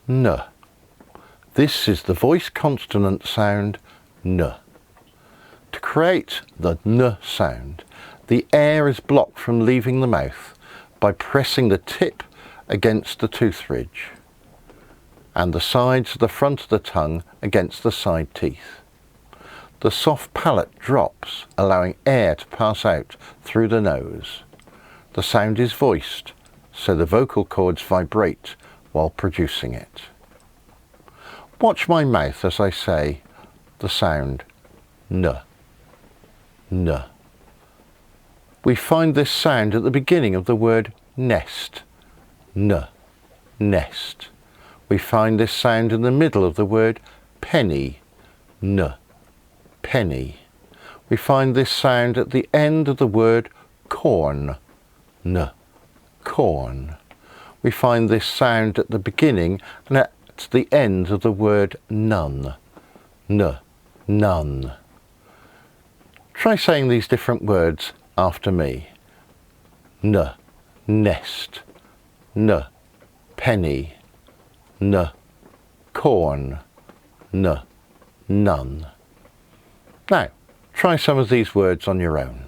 N. This is the voice consonant sound N. To create the N sound, the air is blocked from leaving the mouth by pressing the tip against the tooth ridge and the sides of the front of the tongue against the side teeth. The soft palate drops, allowing air to pass out through the nose. The sound is voiced, so the vocal cords vibrate while producing it. Watch my mouth as I say the sound N. N. We find this sound at the beginning of the word nest. N. Nest. We find this sound in the middle of the word penny. N. Penny. We find this sound at the end of the word corn. N. Corn. We find this sound at the beginning and at the end of the word none. N. None. Try saying these different words after me. N. Nest. N. Penny. N. Corn. N. None. Now, try some of these words on your own.